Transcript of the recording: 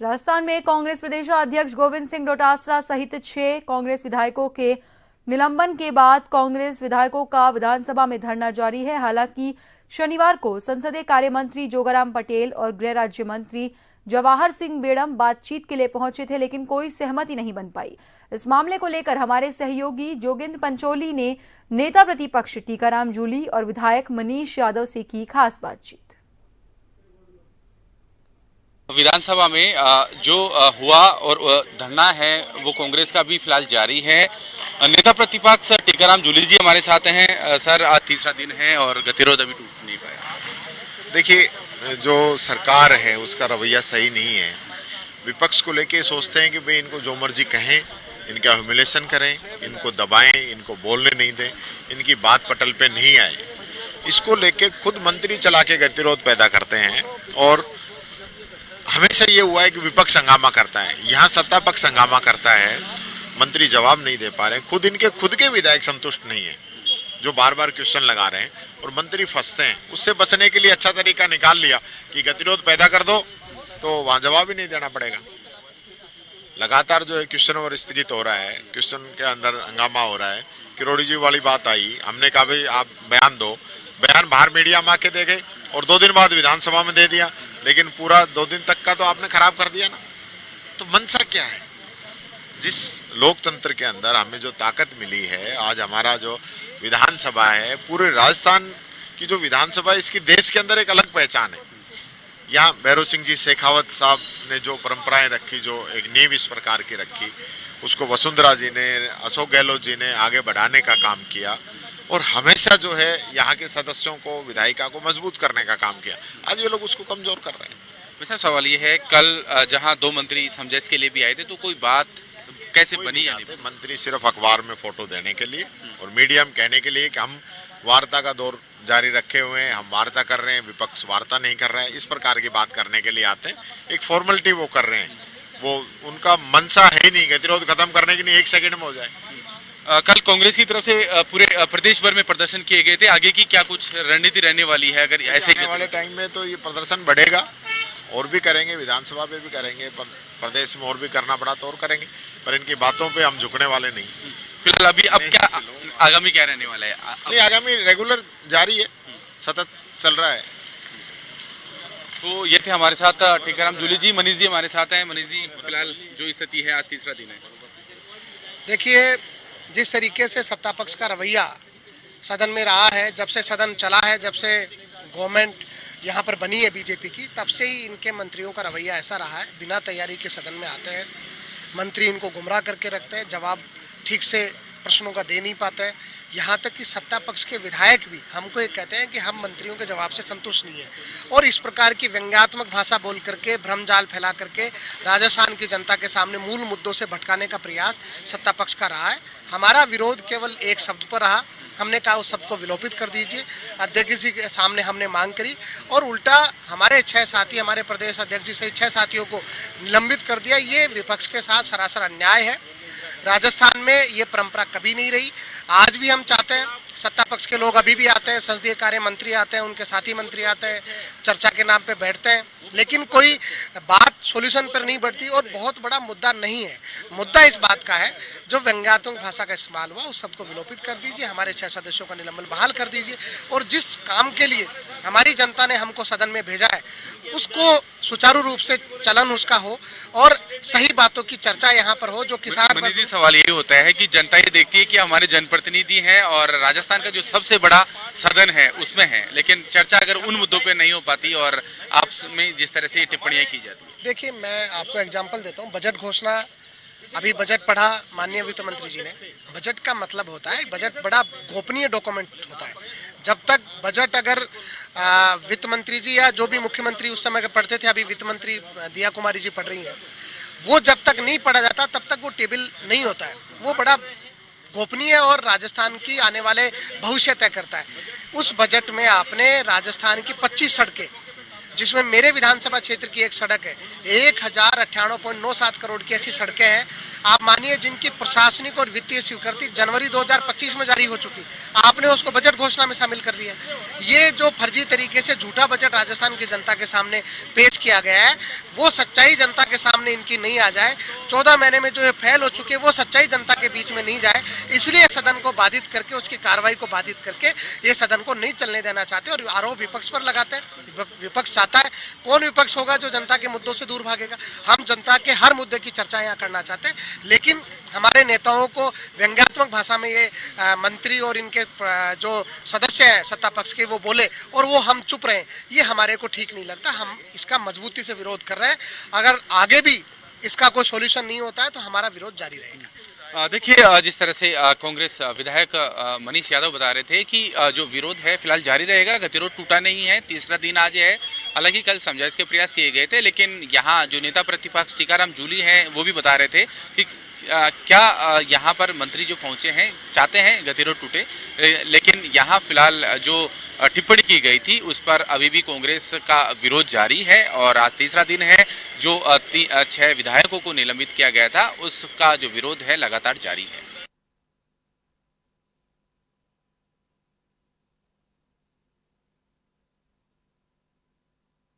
राजस्थान में कांग्रेस प्रदेश अध्यक्ष गोविंद सिंह डोटासरा सहित 6 कांग्रेस विधायकों के निलंबन के बाद कांग्रेस विधायकों का विधानसभा में धरना जारी है। हालांकि शनिवार को संसदीय कार्य मंत्री जोगाराम पटेल और गृह राज्य मंत्री जवाहर सिंह बेड़म बातचीत के लिए पहुंचे थे, लेकिन कोई सहमति नहीं बन पाई। इस मामले को लेकर हमारे सहयोगी जोगिंद्र पंचोली ने नेता प्रतिपक्ष टीकाराम जूली और विधायक मनीष यादव से की खास बातचीत। विधानसभा में जो हुआ और धरना है वो कांग्रेस का भी फिलहाल जारी है। नेता प्रतिपक्ष टीकाराम जूली जी हमारे साथ हैं। सर, आज तीसरा दिन है और गतिरोध अभी टूट नहीं पाया। देखिए, जो सरकार है उसका रवैया सही नहीं है। विपक्ष को लेके सोचते हैं कि भाई इनको जो मर्जी कहें, इनका ह्यूमिलेशन करें, इनको दबाएं, इनको बोलने नहीं दें, इनकी बात पटल पे नहीं आए। इसको लेके खुद मंत्री चला के गतिरोध पैदा करते हैं और हमेशा ये हुआ है कि विपक्ष हंगामा करता है, यहाँ सत्ता पक्ष हंगामा करता है, मंत्री जवाब नहीं दे पा रहे। खुद के विधायक संतुष्ट नहीं है जो बार बार क्वेश्चन लगा रहे हैं और मंत्री फंसते हैं। उससे बचने के लिए अच्छा तरीका निकाल लिया कि गतिरोध पैदा कर दो तो वहां जवाब ही नहीं देना पड़ेगा। लगातार जो है क्वेश्चन और स्थगित हो रहा है, क्वेश्चन के अंदर हंगामा हो रहा है। किरोड़ी जी वाली बात आई, हमने कहा भाई आप बयान दो, बयान बाहर मीडिया में आके दे गए और 2 दिन बाद विधानसभा में दे दिया, लेकिन पूरा 2 दिन तक का तो आपने खराब कर दिया ना। तो मंशा क्या है? जिस लोकतंत्र के अंदर हमें जो ताकत मिली है, आज हमारा जो विधानसभा है, पूरे राजस्थान की जो विधानसभा है, इसकी देश के अंदर एक अलग पहचान है। यहाँ भैरव सिंह जी शेखावत साहब ने जो परंपराएं रखी, जो एक नींव इस प्रकार की रखी, उसको वसुंधरा जी ने, अशोक गहलोत जी ने आगे बढ़ाने का काम किया और हमेशा जो है यहाँ के सदस्यों को, विधायिका को मजबूत करने का काम किया। आज ये लोग उसको कमजोर कर रहे हैं। वैसे सवाल ये है, कल जहाँ 2 मंत्री समझौते के लिए भी आए थे तो कोई बात कैसे बनी? मंत्री सिर्फ अखबार में फोटो देने के लिए और मीडिया में कहने के लिए कि हम वार्ता का दौर जारी रखे हुए हैं, हम वार्ता कर रहे हैं, विपक्ष वार्ता नहीं कर रहा है, इस प्रकार की बात करने के लिए आते हैं। एक फॉर्मेलिटी वो कर रहे हैं, वो उनका मंशा है ही नहीं गतिरोध खत्म करने की, नहीं 1 सेकंड में हो जाए। कल कांग्रेस की तरफ से पूरे प्रदेश भर में प्रदर्शन किए गए थे। आगे की क्या कुछ रणनीति रहने वाली है? अगर ऐसे आने वाले टाइम में तो ये प्रदर्शन बढ़ेगा और भी करेंगे, विधानसभा पे भी करेंगे, प्रदेश में और भी करना पड़ा तो और करेंगे, पर इनकी बातों पे हम झुकने वाले नहीं। फिलहाल अभी अब क्या आगामी क्या रहने वाला है? नहीं, आगामी रेगुलर जारी है, सतत चल रहा है। तो ये थे हमारे साथ टीकाराम जूली जी। मनीष जी हमारे साथ हैं। मनीष जी, फिलहाल जो स्थिति है, आज तीसरा दिन है। देखिए, जिस तरीके से सत्ता पक्ष का रवैया सदन में रहा है, जब से सदन चला है, जब से गवर्नमेंट यहाँ पर बनी है बीजेपी की, तब से ही इनके मंत्रियों का रवैया ऐसा रहा है। बिना तैयारी के सदन में आते हैं, मंत्री इनको गुमराह करके रखते हैं, जवाब ठीक से प्रश्नों का दे नहीं पाते हैं। यहाँ तक कि सत्ता पक्ष के विधायक भी हमको ये कहते हैं कि हम मंत्रियों के जवाब से संतुष्ट नहीं है और इस प्रकार की व्यंग्यात्मक भाषा बोल करके, भ्रमजाल फैला करके राजस्थान की जनता के सामने मूल मुद्दों से भटकाने का प्रयास सत्ता पक्ष का रहा है। हमारा विरोध केवल एक शब्द पर रहा, हमने कहा उस शब्द को विलोपित कर दीजिए। अध्यक्ष जी के सामने हमने मांग करी और उल्टा हमारे 6 साथी, हमारे प्रदेश अध्यक्ष जी सहित 6 साथियों को निलंबित कर दिया। ये विपक्ष के साथ सरासर अन्याय है। राजस्थान में ये परंपरा कभी नहीं रही। आज भी हम चाहते हैं, सत्ता पक्ष के लोग अभी भी आते हैं, संसदीय कार्य मंत्री आते हैं, उनके साथी मंत्री आते हैं, चर्चा के नाम पे बैठते हैं, लेकिन कोई बात सॉल्यूशन पर नहीं बढ़ती और बहुत बड़ा मुद्दा नहीं है। मुद्दा इस बात का है, जो व्यंग्यात्मक भाषा का इस्तेमाल हुआ उस शब्द को विलोपित कर दीजिए, हमारे 6 सदस्यों का निलंबन बहाल कर दीजिए और जिस काम के लिए हमारी जनता ने हमको सदन में भेजा है उसको सुचारू रूप से चलन उसका हो और सही बातों की चर्चा यहाँ पर हो। जो किसान, मनीष जी, सवाल ये होता है कि जनता ये देखती है कि हमारे जनप्रतिनिधि हैं और राजस्थान का जो सबसे बड़ा सदन है उसमें है, लेकिन चर्चा अगर उन मुद्दों पे नहीं हो पाती और आप में जिस तरह से टिप्पणियां की जाती है। देखिए, मैं आपको एग्जाम्पल देता हूँ। बजट घोषणा, अभी बजट पढ़ा माननीय वित्त मंत्री जी ने। बजट का मतलब होता है, बजट बड़ा गोपनीय डॉक्यूमेंट होता है। जब तक बजट अगर वित्त मंत्री जी या जो भी मुख्यमंत्री उस समय के पढ़ते थे, अभी वित्त मंत्री दिया कुमारी जी पढ़ रही हैं, वो जब तक नहीं पढ़ा जाता तब तक वो टेबल नहीं होता है। वो बड़ा गोपनीय और राजस्थान की आने वाले भविष्य तय करता है। उस बजट में आपने राजस्थान की 25 सड़कें जिसमें मेरे विधानसभा क्षेत्र की एक सड़क है, 1098.97 करोड़ की ऐसी सड़कें हैं, आप मानिए, जिनकी प्रशासनिक और वित्तीय स्वीकृति जनवरी 2025 में जारी हो चुकी, आपने उसको बजट घोषणा में शामिल कर लिया। ये जो फर्जी तरीके से झूठा बजट राजस्थान की जनता के सामने पेश किया गया है, वो सच्चाई जनता के सामने इनकी नहीं आ जाए, 14 महीने में जो ये फैल हो चुके वो सच्चाई जनता के बीच में नहीं जाए, इसलिए सदन को बाधित करके, उसकी कार्रवाई को बाधित करके ये सदन को नहीं चलने देना चाहते और आरोप विपक्ष पर लगाते हैं। विपक्ष चाहता है, कौन विपक्ष होगा जो जनता के मुद्दों से दूर भागेगा? हम जनता के हर मुद्दे की चर्चा यहाँ करना चाहते हैं, लेकिन हमारे नेताओं को व्यंग्यात्मक भाषा में ये मंत्री और इनके जो सदस्य हैं सत्ता पक्ष के वो बोले और वो हम चुप रहे, ये हमारे को ठीक नहीं लगता। हम इसका मजबूती से विरोध कर रहे हैं। अगर आगे भी इसका कोई सॉल्यूशन नहीं होता है तो हमारा विरोध जारी रहेगा। देखिए, जिस तरह से कांग्रेस विधायक मनीष यादव बता रहे थे कि जो विरोध है फिलहाल जारी रहेगा, गतिरोध टूटा नहीं है, तीसरा दिन आज है। हालांकि कल समझाइश के प्रयास किए गए थे, लेकिन यहाँ जो नेता प्रतिपक्ष टीकाराम जूली हैं वो भी बता रहे थे कि क्या यहाँ पर मंत्री जो पहुँचे हैं चाहते हैं गतिरोध टूटे, लेकिन यहाँ फिलहाल जो टिप्पणी की गई थी उस पर अभी भी कांग्रेस का विरोध जारी है और आज तीसरा दिन है। जो 6 विधायकों को निलंबित किया गया था उसका जो विरोध है लगातार जारी है।